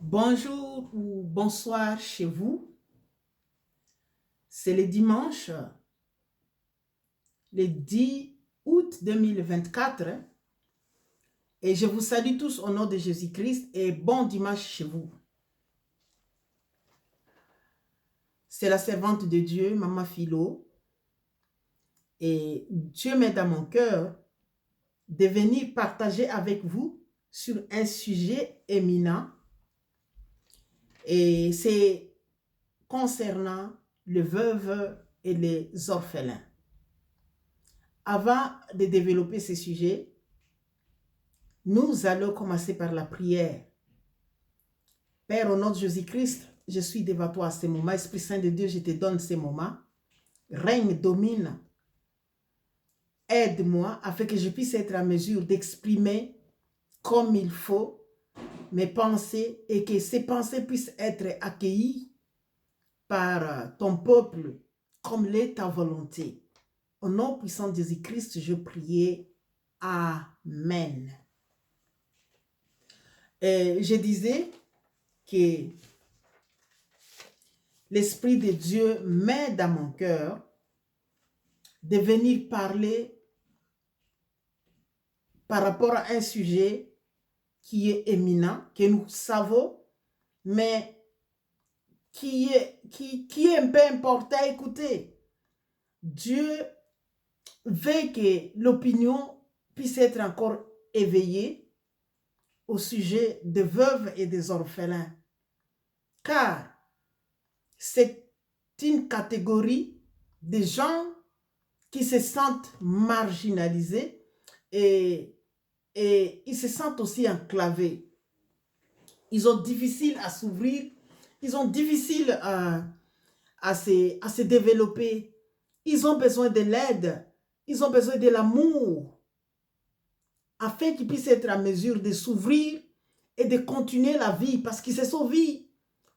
Bonjour ou bonsoir chez vous. C'est le dimanche, le 10 août 2024 et je vous salue tous au nom de Jésus-Christ et bon dimanche chez vous. C'est la servante de Dieu, Maman Philo, et Dieu met dans mon cœur de venir partager avec vous sur un sujet éminent et c'est concernant les veuves et les orphelins. Avant de développer ce sujet, nous allons commencer par la prière. Père, au nom de Jésus-Christ, je suis devant toi à ce moment. Esprit Saint de Dieu, je te donne ces moments. Règne, domine. Aide-moi afin que je puisse être en mesure d'exprimer comme il faut mes pensées et que ces pensées puissent être accueillies par ton peuple comme l'est ta volonté. Au nom puissant de Jésus-Christ, je prie. Amen. Et je disais que l'Esprit de Dieu met dans mon cœur de venir parler par rapport à un sujet qui est éminent, que nous savons, mais qui est un peu important à écouter. Dieu veut que l'opinion puisse être encore éveillée au sujet des veuves et des orphelins, car c'est une catégorie de gens qui se sentent marginalisés et ils se sentent aussi enclavés. Ils ont difficile à s'ouvrir, ils ont difficile à se développer. Ils ont besoin de l'aide, ils ont besoin de l'amour afin qu'ils puissent être en mesure de s'ouvrir et de continuer la vie parce qu'ils se sont vus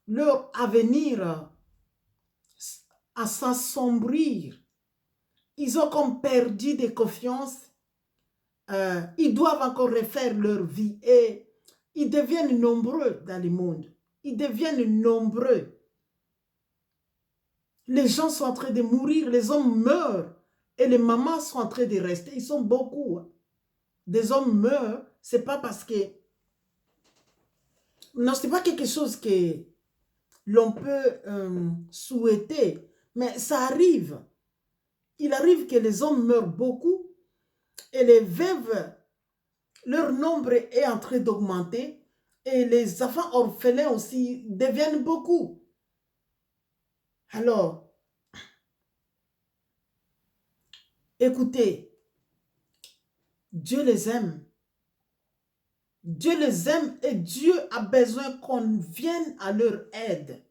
leur avenir à s'assombrir. Ils ont comme perdu de confiance. Ils doivent encore refaire leur vie et ils deviennent nombreux dans le monde. Ils deviennent nombreux. Les gens sont en train de mourir, les hommes meurent et les mamans sont en train de rester. Ils sont beaucoup. Des hommes meurent, c'est pas parce que... Non, c'est pas quelque chose que l'on peut souhaiter, mais ça arrive. Il arrive que les hommes meurent beaucoup et les veuves, leur nombre est en train d'augmenter et les enfants orphelins aussi deviennent beaucoup. Alors, écoutez, Dieu les aime. Dieu les aime et Dieu a besoin qu'on vienne à leur aide.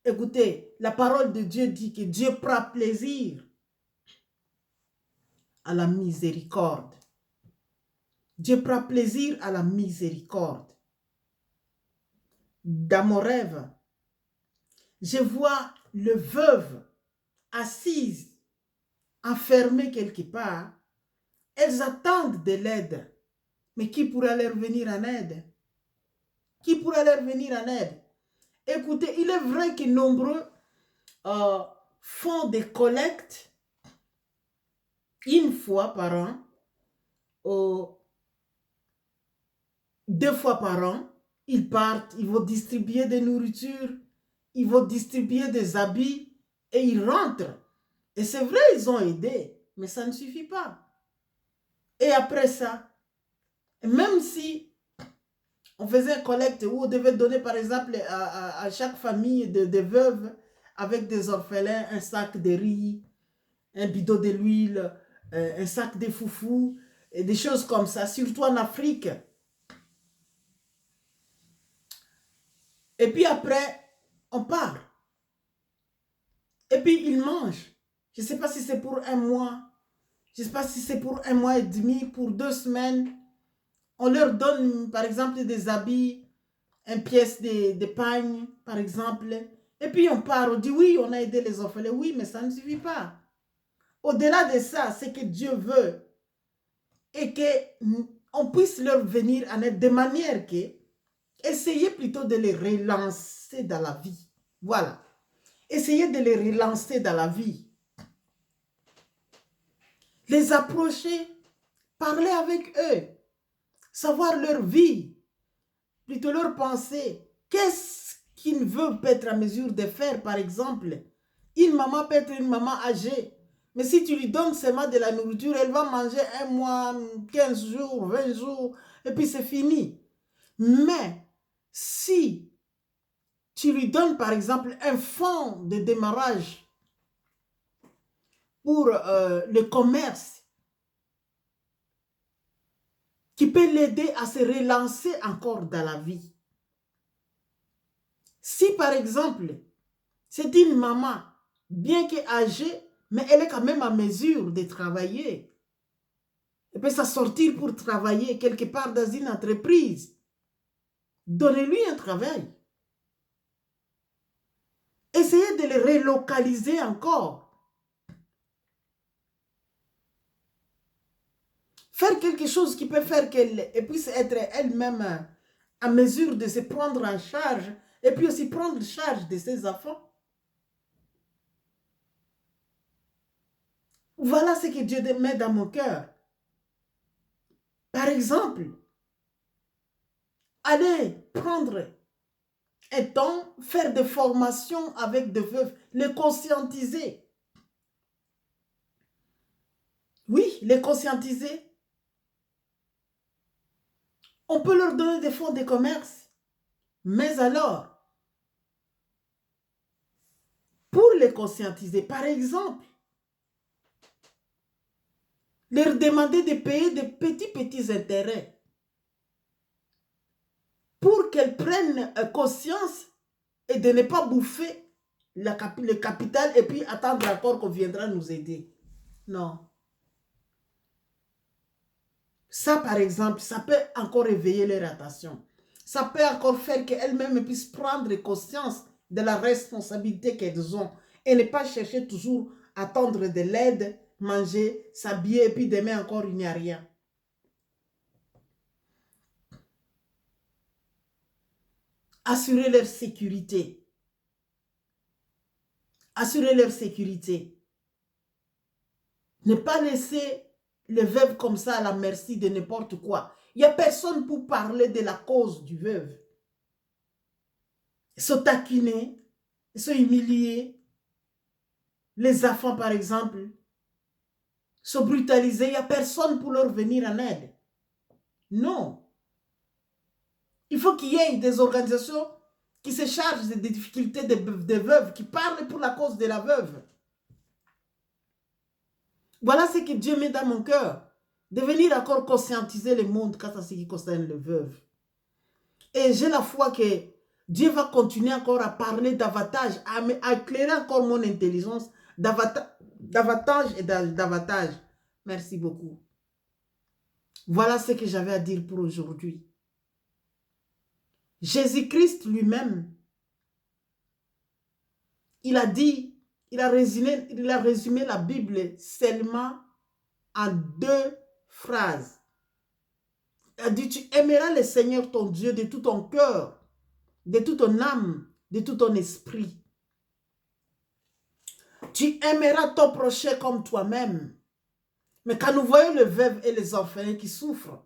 Écoutez, la parole de Dieu dit que Dieu prend plaisir à la miséricorde. Dieu prend plaisir à la miséricorde. Dans mon rêve, je vois le veuve assise, enfermée quelque part. Elles attendent de l'aide. Mais qui pourrait leur venir en aide? Qui pourrait leur venir en aide? Écoutez, il est vrai que nombreux font des collectes une fois par an, ou 2 fois par an. Ils partent, ils vont distribuer des nourritures, ils vont distribuer des habits et ils rentrent. Et c'est vrai, ils ont aidé, mais ça ne suffit pas. Et après ça, même si on faisait une collecte où on devait donner par exemple à chaque famille de veuves avec des orphelins un sac de riz, un bidon de l'huile, un sac de foufou, et des choses comme ça, surtout en Afrique. Et puis après, on part. Et puis ils mangent. Je ne sais pas si c'est pour un mois, je ne sais pas si c'est pour 1 mois et demi, pour 2 semaines. On leur donne par exemple des habits, une pièce de pagne par exemple. Et puis on part, on dit oui, on a aidé les orphelins. Oui, mais ça ne suffit pas. Au-delà de ça, c'est que Dieu veut et qu'on puisse leur venir en aide de manière que Essayez plutôt de les relancer dans la vie. Voilà. Essayez de les relancer dans la vie. Les approcher, parler avec eux, savoir leur vie, plutôt leur pensée. Qu'est-ce qu'ils veulent être en mesure de faire, par exemple? Une maman peut être une maman âgée. Mais si tu lui donnes seulement de la nourriture, elle va manger 1 mois, 15 jours, 20 jours, et puis c'est fini. Mais si tu lui donnes, par exemple, un fonds de démarrage pour le commerce, qui peut l'aider à se relancer encore dans la vie. Si, par exemple, c'est une maman, bien qu'âgée, mais elle est quand même en mesure de travailler. Elle peut s'assortir pour travailler quelque part dans une entreprise. Donnez-lui un travail. Essayez de le relocaliser encore. Faire quelque chose qui peut faire qu'elle puisse être elle-même en mesure de se prendre en charge et puis aussi prendre charge de ses enfants. Voilà ce que Dieu met dans mon cœur. Par exemple, allez prendre un temps, faire des formations avec des veuves, les conscientiser. Oui, les conscientiser. On peut leur donner des fonds de commerce. Mais alors, pour les conscientiser, par exemple, leur demander de payer des petits intérêts pour qu'elles prennent conscience et de ne pas bouffer le capital et puis attendre encore qu'on viendra nous aider. Non. Ça, par exemple, ça peut encore éveiller leur attention. Ça peut encore faire qu'elles-mêmes puissent prendre conscience de la responsabilité qu'elles ont et ne pas chercher toujours à attendre de l'aide, manger, s'habiller et puis demain encore il n'y a rien. Assurer leur sécurité. Assurer leur sécurité. Ne pas laisser les veuves comme ça à la merci de n'importe quoi. Il n'y a personne pour parler de la cause du veuve. Ils sont taquinés, ils sont humiliés. Les enfants, par exemple, sont brutalisés. Il n'y a personne pour leur venir en aide. Non. Il faut qu'il y ait des organisations qui se chargent des difficultés des veuves, qui parlent pour la cause de la veuve. Voilà ce que Dieu met dans mon cœur. De venir encore conscientiser le monde quant à ce qui concerne les veuves. Et j'ai la foi que Dieu va continuer encore à parler davantage, à éclairer encore mon intelligence davantage et davantage. Merci beaucoup. Voilà ce que j'avais à dire pour aujourd'hui. Jésus-Christ lui-même, il a dit, il a résumé la Bible seulement en 2 phrases. Il a dit, tu aimeras le Seigneur ton Dieu de tout ton cœur, de toute ton âme, de tout ton esprit. Tu aimeras ton prochain comme toi-même. Mais quand nous voyons les veuves et les orphelins qui souffrent,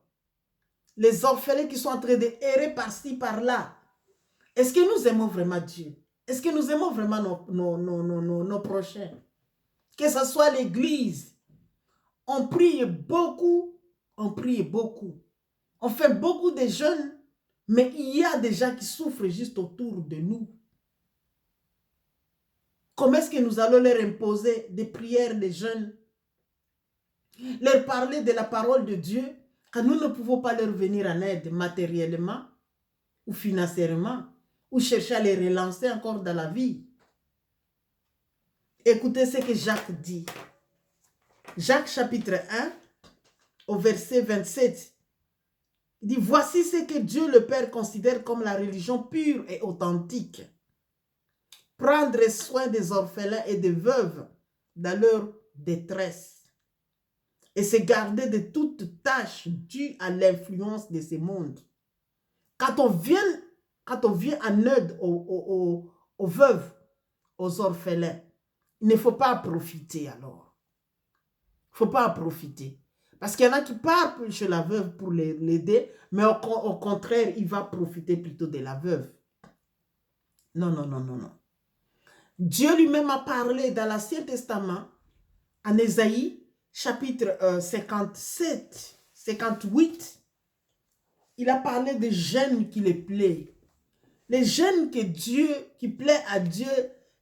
les orphelins qui sont en train d'errer par-ci, par-là, est-ce que nous aimons vraiment Dieu? Est-ce que nous aimons vraiment nos prochains? Que ce soit l'église, on prie beaucoup, on prie beaucoup. On fait beaucoup de jeûnes, mais il y a des gens qui souffrent juste autour de nous. Comment est-ce que nous allons leur imposer des prières, des jeûnes? Leur parler de la parole de Dieu, quand nous ne pouvons pas leur venir en aide matériellement ou financièrement, ou chercher à les relancer encore dans la vie. Écoutez ce que Jacques dit. Jacques chapitre 1, au verset 27. Il dit, voici ce que Dieu le Père considère comme la religion pure et authentique. Prendre soin des orphelins et des veuves dans leur détresse. Et se garder de toute tâche due à l'influence de ce monde. Quand on vient en aide aux veuves, aux orphelins, il ne faut pas en profiter alors. Il ne faut pas en profiter. Parce qu'il y en a qui partent chez la veuve pour l'aider, mais au contraire, il va profiter plutôt de la veuve. Non, non, non, non, non. Dieu lui-même a parlé dans l'Ancien Testament, en Ésaïe, chapitre 57, 58. Il a parlé des jeûnes qui les plaît. Les jeûnes qui plaît à Dieu,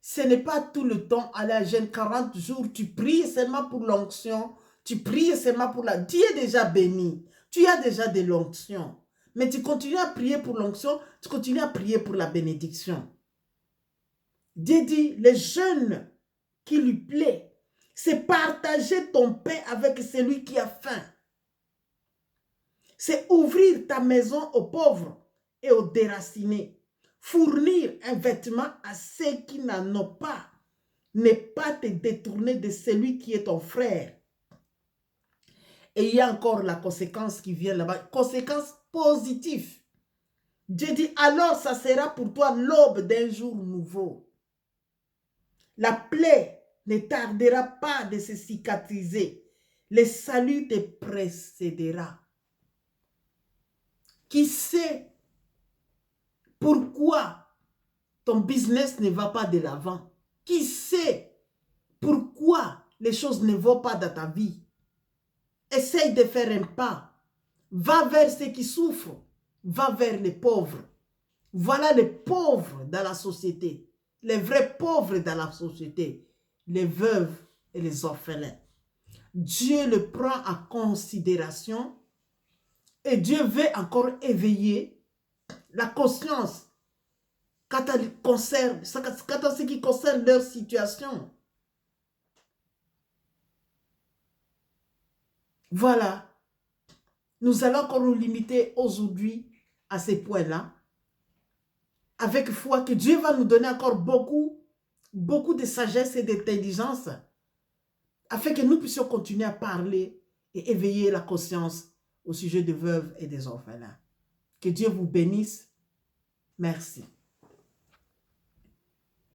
ce n'est pas tout le temps aller à jeûne 40 jours. Tu pries seulement pour l'onction. Tu pries seulement pour la... Tu es déjà béni. Tu as déjà de l'onction. Mais tu continues à prier pour l'onction. Tu continues à prier pour la bénédiction. Dieu dit, les jeûnes qui lui plaît, c'est partager ton pain avec celui qui a faim. C'est ouvrir ta maison aux pauvres et aux déracinés. Fournir un vêtement à ceux qui n'en ont pas. Ne pas te détourner de celui qui est ton frère. Et il y a encore la conséquence qui vient là-bas. Conséquence positive. Dieu dit, alors ça sera pour toi l'aube d'un jour nouveau. La plaie ne tardera pas de se cicatriser. Le salut te précédera. Qui sait pourquoi ton business ne va pas de l'avant? Qui sait pourquoi les choses ne vont pas dans ta vie? Essaye de faire un pas. Va vers ceux qui souffrent. Va vers les pauvres. Voilà les pauvres dans la société. Les vrais pauvres dans la société. Les veuves et les orphelins. Dieu le prend en considération et Dieu veut encore éveiller la conscience quant à ce qui concerne leur situation. Voilà. Nous allons encore nous limiter aujourd'hui à ces points-là. Avec foi que Dieu va nous donner encore beaucoup de sagesse et d'intelligence afin que nous puissions continuer à parler et éveiller la conscience au sujet des veuves et des orphelins. Que Dieu vous bénisse. Merci.